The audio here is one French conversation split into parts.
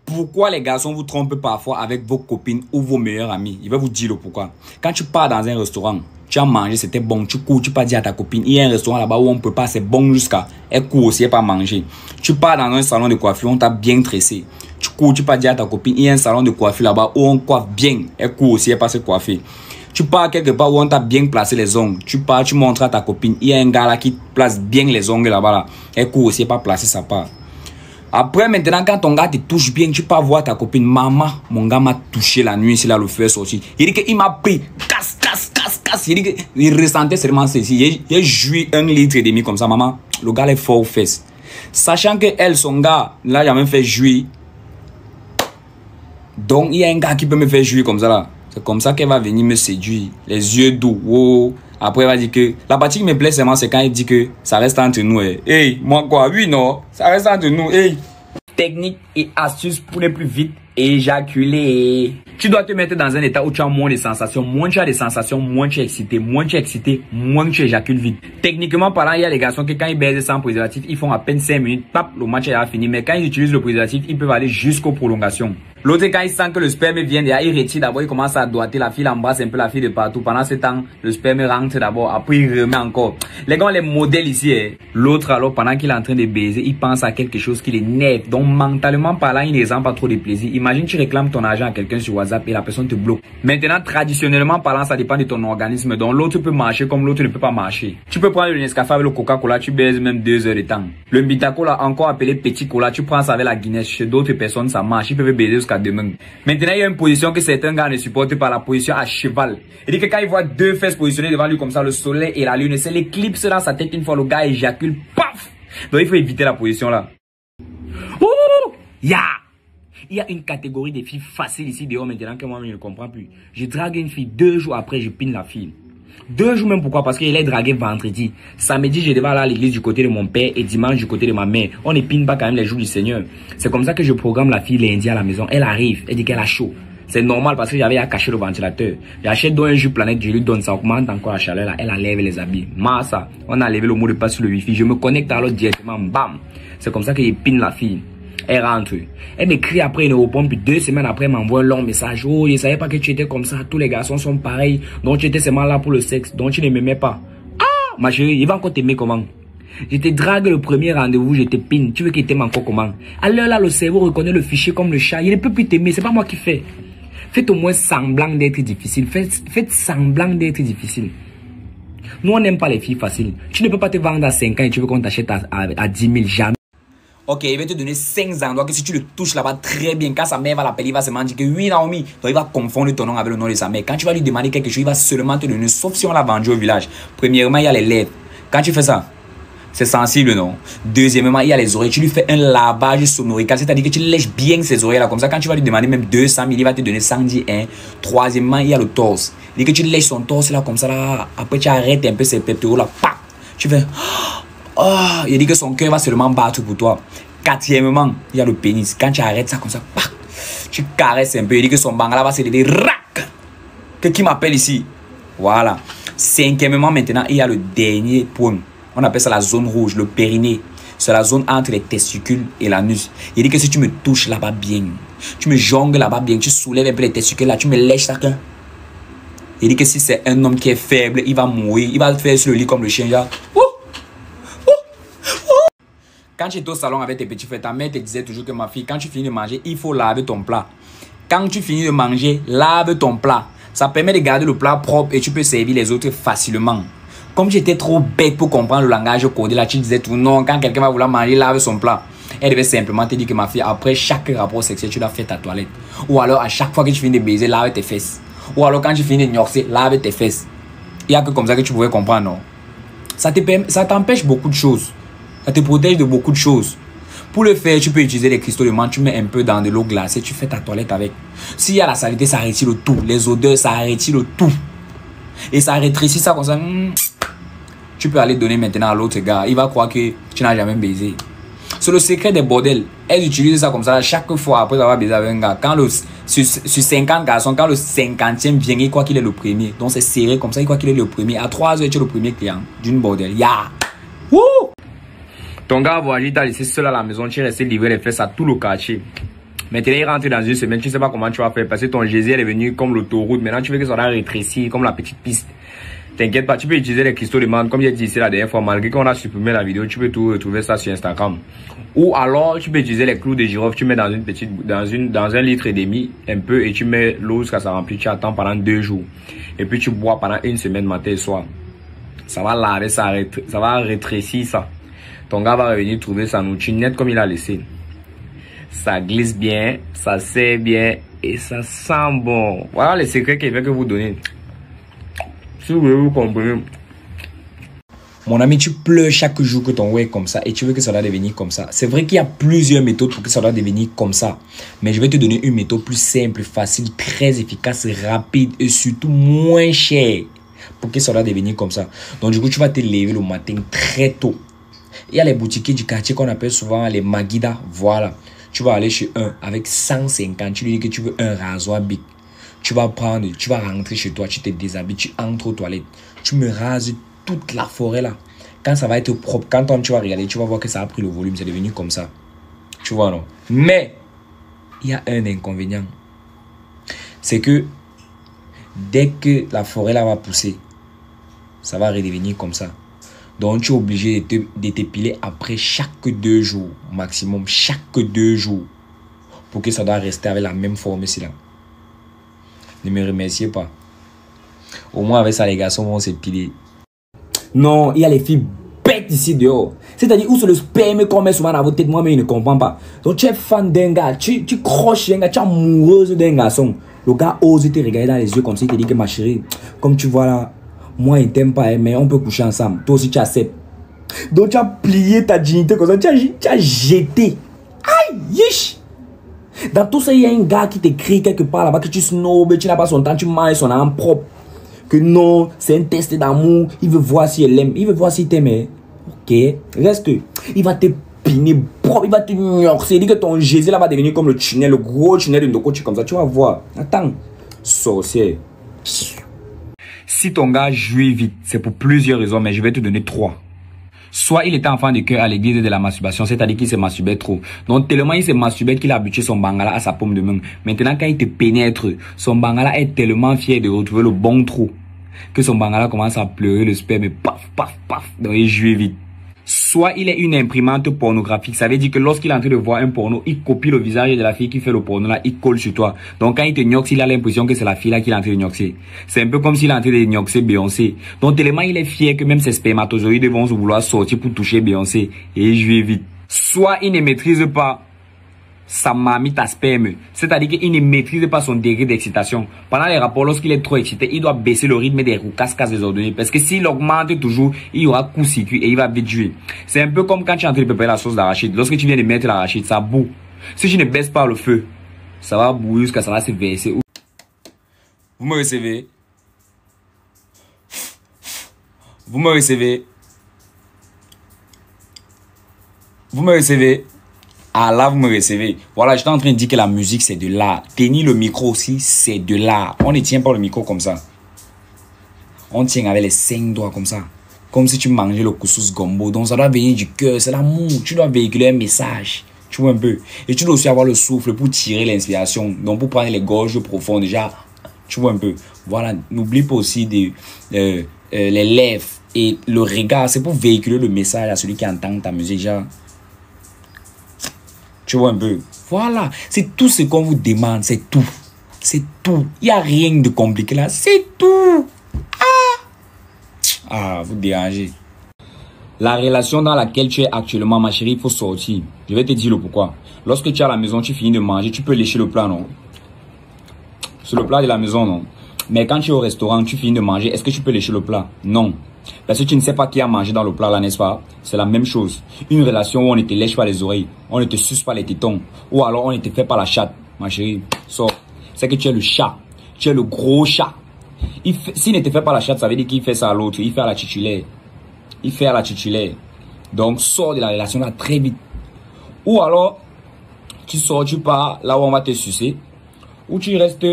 Pourquoi les garçons vous trompent parfois avec vos copines ou vos meilleurs amis? Il va vous dire le pourquoi. Quand tu pars dans un restaurant, tu as mangé, c'était bon, tu cours, tu pas dire à ta copine, il y a un restaurant là-bas où on peut pas, c'est bon jusqu'à, elle court aussi, elle pas manger. Tu pars dans un salon de coiffure, on t'a bien tressé. Tu cours, tu pas dire à ta copine, il y a un salon de coiffure là-bas où on coiffe bien, elle court aussi, elle pas se coiffer. Tu pars quelque part où on t'a bien placé les ongles. Tu pars, tu montres à ta copine, il y a un gars là qui place bien les ongles là-bas là. Elle court aussi, elle pas placer sa part. Après, maintenant, quand ton gars te touche bien, tu peux voir ta copine. Maman, mon gars m'a touché la nuit, c'est là le feu sorti. Il dit qu'il m'a pris. Casse. Il dit qu'il ressentait seulement ceci. Il a joui 1,5 litre comme ça, maman. Le gars est fort aux fesses. Sachant que elle, son gars, là, il a même fait jouir. Donc, il y a un gars qui peut me faire jouir comme ça là. C'est comme ça qu'elle va venir me séduire. Les yeux doux. Wow. Après, elle va dire que la partie qui me plaît seulement, c'est quand il dit que ça reste entre nous. Hey, moi quoi? Oui, non. Ça reste entre nous. Hey. Technique et astuces pour les plus vite éjaculer. Tu dois te mettre dans un état où tu as moins de sensations. Moins tu as des sensations, moins tu es excité. Moins tu es excité, moins tu éjacules vite. Techniquement parlant, il y a des garçons qui quand ils baisent sans préservatif, ils font à peine 5 minutes. Pap, le match est fini. Mais quand ils utilisent le préservatif, ils peuvent aller jusqu'aux prolongations. L'autre, quand il sent que le sperme vient, il retire d'abord, il commence à doiter, la fille embrasse un peu la fille de partout. Pendant ce temps, le sperme rentre d'abord, après il remet encore. Les gars, les modèles ici, l'autre alors, pendant qu'il est en train de baiser, il pense à quelque chose qui l'énerve. Donc, mentalement parlant, il ne ressent pas trop de plaisir. Imagine, tu réclames ton argent à quelqu'un sur WhatsApp et la personne te bloque. Maintenant, traditionnellement parlant, ça dépend de ton organisme. Donc, l'autre peut marcher comme l'autre ne peut pas marcher. Tu peux prendre le Nescafé avec le Coca-Cola, tu baises même 2 heures de temps. Le Bitacola, encore appelé Petit Cola, tu prends ça avec la Guinness. Chez d'autres personnes, ça marche. Ils peuvent baiser jusqu'à demain. Maintenant, il y a une position que certains gars ne supportent pas, la position à cheval. Il dit que quand il voit 2 fesses positionnées devant lui comme ça, le soleil et la lune, c'est l'éclipse dans sa tête. Une fois le gars éjacule, paf! Donc il faut éviter la position là. Ouh! Ya! Il y a une catégorie de filles faciles ici dehors maintenant que moi je ne comprends plus. Je drague une fille 2 jours après, je pine la fille. 2 jours même, pourquoi? Parce qu'il est dragué vendredi. Samedi, je devais aller à l'église du côté de mon père et dimanche du côté de ma mère. On ne pine pas quand même les jours du Seigneur. C'est comme ça que je programme la fille lundi à la maison. Elle arrive, elle dit qu'elle a chaud. C'est normal parce que j'avais à cacher le ventilateur. J'achète donc un jus planète, je lui donne ça, augmente encore la chaleur là. Elle enlève les habits. Massa, on a levé le mot de passe sur le wifi. Je me connecte alors directement, bam. C'est comme ça que je pine la fille. Elle rentre. Elle m'écrit après, elle répond, puis 2 semaines après, elle m'envoie un long message. Oh, je ne savais pas que tu étais comme ça. Tous les garçons sont pareils. Donc tu étais seulement là pour le sexe. Donc tu ne m'aimais pas. Ah, ma chérie, il va encore t'aimer comment? Je te drague le premier rendez-vous, je te pine. Tu veux qu'il t'aime encore comment? À l'heure là, le cerveau reconnaît le fichier comme le chat. Il ne peut plus t'aimer. C'est pas moi qui fais. Faites au moins semblant d'être difficile. Faites semblant d'être difficile. Nous, on n'aime pas les filles faciles. Tu ne peux pas te vendre à 5 ans et tu veux qu'on t'achète à 10 000 jamais. Ok, il va te donner 5 endroits que si tu le touches là-bas très bien, quand sa mère va l'appeler, il va seulement dire que oui, Naomi. Donc il va confondre ton nom avec le nom de sa mère. Quand tu vas lui demander quelque chose, il va seulement te donner, sauf si on l'a vendu au village. Premièrement, il y a les lèvres. Quand tu fais ça, c'est sensible, non? Deuxièmement, il y a les oreilles. Tu lui fais un lavage sonorical, c'est-à-dire que tu lèches bien ses oreilles là. Comme ça, quand tu vas lui demander même 200 000, il va te donner 110 1. Troisièmement, il y a le torse. Il dit que tu lèches son torse là, comme ça là. Après, tu arrêtes un peu ses pectoraux là. Pac! Tu fais... Oh, il dit que son cœur va seulement battre pour toi. Quatrièmement, il y a le pénis. Quand tu arrêtes ça comme ça, pac, tu caresses un peu. Il dit que son bangala va se lever. Rac! Que qui m'appelle ici? Voilà. Cinquièmement, maintenant, il y a le dernier point. On appelle ça la zone rouge, le périnée. C'est la zone entre les testicules et l'anus. Il dit que si tu me touches là-bas bien, tu me jongles là-bas bien, tu soulèves un peu les testicules là, tu me lèches ça. Il dit que si c'est un homme qui est faible, il va mourir. Il va le faire sur le lit comme le chien. Là. Quand tu étais au salon avec tes petits frères, ta mère te disait toujours que ma fille, quand tu finis de manger, il faut laver ton plat. Quand tu finis de manger, lave ton plat. Ça permet de garder le plat propre et tu peux servir les autres facilement. Comme j'étais trop bête pour comprendre le langage codé, là tu disais tout non, quand quelqu'un va vouloir manger, lave son plat. Elle devait simplement te dire que ma fille, après chaque rapport sexuel, tu dois faire ta toilette. Ou alors à chaque fois que tu finis de baiser, lave tes fesses. Ou alors quand tu finis de gnorcer, lave tes fesses. Il n'y a que comme ça que tu pouvais comprendre, non? Ça t'empêche beaucoup de choses. Ça te protège de beaucoup de choses. Pour le faire, tu peux utiliser les cristaux de menthe, tu mets un peu dans de l'eau glacée, tu fais ta toilette avec. S'il y a la saleté, ça retire le tout. Les odeurs, ça retire le tout. Et ça rétrécit ça comme ça. Tu peux aller donner maintenant à l'autre gars. Il va croire que tu n'as jamais baisé. C'est le secret des bordels. Elles utilisent ça comme ça chaque fois après avoir baisé avec un gars. Quand sur 50 garçons, quand le 50e vient, il croit qu'il est le premier. Donc c'est serré comme ça, il croit qu'il est le premier. À 3 heures, tu es le premier client d'une bordel. Ya! Wouh! Ton gars a voyagé, t'as laissé seul à la maison, tu es resté livrer les fesses à tout le quartier. Maintenant, il rentre dans une semaine, tu sais pas comment tu vas faire parce que ton geyser est venu comme l'autoroute. Maintenant, tu veux que ça va rétrécir comme la petite piste. T'inquiète pas, tu peux utiliser les cristaux de menthe comme j'ai dit ici la dernière fois. Malgré qu'on a supprimé la vidéo, tu peux tout retrouver ça sur Instagram. Ou alors, tu peux utiliser les clous de girofle, tu mets dans une petite, dans un litre et demi, un peu, et tu mets l'eau jusqu'à ça remplit, tu attends pendant 2 jours. Et puis tu bois pendant une semaine matin et soir. Ça va laver, ça va rétrécir ça. Ton gars va revenir trouver sa nourriture nette comme il a laissé. Ça glisse bien, ça serre bien et ça sent bon. Voilà les secrets qu'il fait que vous donnez. Si vous voulez vous comprendre. Mon ami, tu pleures chaque jour que ton web est comme ça et tu veux que ça doit devenir comme ça. C'est vrai qu'il y a plusieurs méthodes pour que ça doit devenir comme ça. Mais je vais te donner une méthode plus simple, facile, très efficace, rapide et surtout moins chère pour que ça doit devenir comme ça. Donc du coup, tu vas te lever le matin très tôt. Il y a les boutiquiers du quartier qu'on appelle souvent les Magida. Voilà. Tu vas aller chez un avec 150. Tu lui dis que tu veux un rasoir big. Tu vas prendre, tu vas rentrer chez toi, tu te déshabilles, tu entres aux toilettes. Tu me rases toute la forêt là. Quand ça va être propre, quand tu vas regarder, tu vas voir que ça a pris le volume, c'est devenu comme ça. Tu vois, non? Mais, il y a un inconvénient. C'est que, dès que la forêt là va pousser, ça va redevenir comme ça. Donc, tu es obligé de t'épiler après chaque 2 jours, maximum, chaque 2 jours, pour que ça doit rester avec la même forme ici là. Ne me remerciez pas. Au moins, avec ça, les garçons vont s'épiler. Non, il y a les filles bêtes ici dehors. C'est-à-dire, où c'est le sperme qu'on met souvent dans votre tête, moi-même, il ne comprend pas. Donc, tu es fan d'un gars, tu croches un gars, tu es amoureuse d'un garçon. Le gars ose te regarder dans les yeux comme ça, il te dit que ma chérie, comme tu vois là, moi, il t'aime pas, mais on peut coucher ensemble. Toi aussi, tu acceptes. Donc, tu as plié ta dignité comme ça, tu as jeté. Aïe, yish! Dans tout ça, il y a un gars qui t'écrit quelque part là-bas que tu snobes, tu n'as pas son temps, tu manges son âme propre. Que non, c'est un test d'amour. Il veut voir si elle aime. Il veut voir si t'aime. Ok, reste. Il va te piner propre. Il va te gnorcer. Il dit que ton Jésus là va devenir comme le tunnel, le gros tunnel de Ndoko. Comme ça, tu vas voir. Attends. Sorcier. Si ton gars jouit vite, c'est pour plusieurs raisons, mais je vais te donner 3. Soit il était enfant de cœur à l'église de la masturbation, c'est-à-dire qu'il se masturbait trop. Donc tellement il se masturbait qu'il a habitué son bangala à sa paume de main. Maintenant quand il te pénètre, son bangala est tellement fier de retrouver le bon trou que son bangala commence à pleurer le sperme et paf, paf, paf. Donc il joue vite. Soit il est une imprimante pornographique, ça veut dire que lorsqu'il est en train de voir un porno, il copie le visage de la fille qui fait le porno là, il colle sur toi. Donc quand il te gnoxe, il a l'impression que c'est la fille là qui est en train de gnoxer. C'est un peu comme s'il est en train de gnoxer Beyoncé. Donc tellement il est fier que même ses spermatozoïdes vont vouloir sortir pour toucher Beyoncé. Et il joue vite. Soit il ne maîtrise pas sa mamite à sperme, c'est-à-dire qu'il ne maîtrise pas son degré d'excitation. Pendant les rapports, lorsqu'il est trop excité, il doit baisser le rythme des roucasses désordonnées. Parce que s'il augmente toujours, il y aura coup-circuit et il va vite jouer. C'est un peu comme quand tu es en train de préparer la sauce d'arachide. Lorsque tu viens de mettre l'arachide, ça boue. Si tu ne baisses pas le feu, ça va bouillir jusqu'à ça va se verser. Vous me recevez? Vous me recevez? Vous me recevez? Ah là, vous me recevez. Voilà, j'étais en train de dire que la musique, c'est de l'art. Tenir le micro aussi, c'est de l'art. On ne tient pas le micro comme ça. On tient avec les 5 doigts comme ça. Comme si tu mangeais le couscous gombo. Donc ça doit venir du cœur, c'est l'amour. Tu dois véhiculer un message. Tu vois un peu. Et tu dois aussi avoir le souffle pour tirer l'inspiration. Donc pour prendre les gorges profondes déjà. Tu vois un peu. Voilà, n'oublie pas aussi les lèvres et le regard. C'est pour véhiculer le message à celui qui entend ta musique déjà. Tu vois un peu. Voilà. C'est tout ce qu'on vous demande. C'est tout. C'est tout. Il n'y a rien de compliqué là. C'est tout. Ah, vous dérangez. La relation dans laquelle tu es actuellement, ma chérie, il faut sortir. Je vais te dire le pourquoi. Lorsque tu es à la maison, tu finis de manger, tu peux lécher le plat, non? Sur le plat de la maison, non? Mais quand tu es au restaurant, tu finis de manger, est-ce que tu peux lécher le plat? Non. Parce que tu ne sais pas qui a mangé dans le plat là, n'est-ce pas? C'est la même chose. Une relation où on ne te lèche pas les oreilles, on ne te suce pas les tétons, ou alors on ne te fait pas la chatte. Ma chérie, sors. C'est que tu es le chat. Tu es le gros chat. S'il ne te fait pas la chatte, ça veut dire qu'il fait ça à l'autre. Il fait à la titulaire. Il fait à la titulaire. Donc, sors de la relation là très vite. Ou alors, tu sors, tu pars là où on va te sucer. Ou tu restes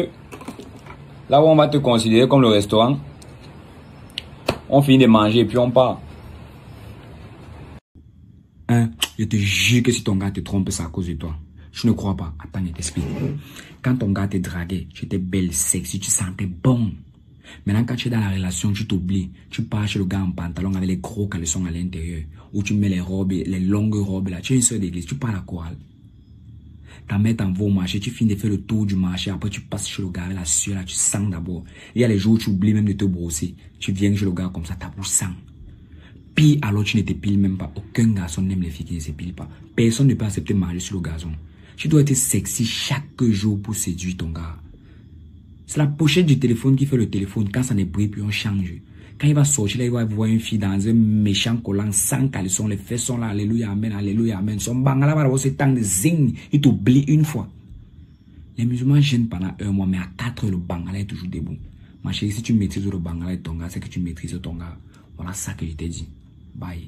là où on va te considérer comme le restaurant. On finit de manger et puis on part. Hein, je te jure que si ton gars te trompe, c'est à cause de toi. Tu ne crois pas? Attends, je t'explique. Quand ton gars te draguait, tu étais belle, sexy, tu sentais bon. Maintenant, quand tu es dans la relation, tu t'oublies. Tu pars chez le gars en pantalon avec les gros caleçons à l'intérieur. Ou tu mets les robes, les longues robes là. Tu es une soeur d'église, tu pars à la chorale. Ta mère t'envoie au marché, tu finis de faire le tour du marché. Après, tu passes chez le gars avec la sueur là, tu sens d'abord. Il y a les jours où tu oublies même de te brosser. Tu viens chez le gars comme ça, ta bouche sent. Puis alors tu ne t'épiles même pas. Aucun garçon n'aime les filles qui ne s'épilent pas. Personne ne peut accepter de manger sur le gazon. Tu dois être sexy chaque jour pour séduire ton gars. C'est la pochette du téléphone qui fait le téléphone. Quand ça ne brille plus, on change. Quand il va sortir, là, il va voir une fille dans un méchant collant, sans caleçon, les fesses sont là, alléluia, amen. Son bangala va avoir ce temps de zing. Il t'oublie une fois. Les musulmans gênent pendant un mois, mais à 4 heures, le bangala est toujours debout. Ma chérie, si tu maîtrises le bangala de ton gars, c'est que tu maîtrises ton gars. Voilà ça que je t'ai dit. Bye.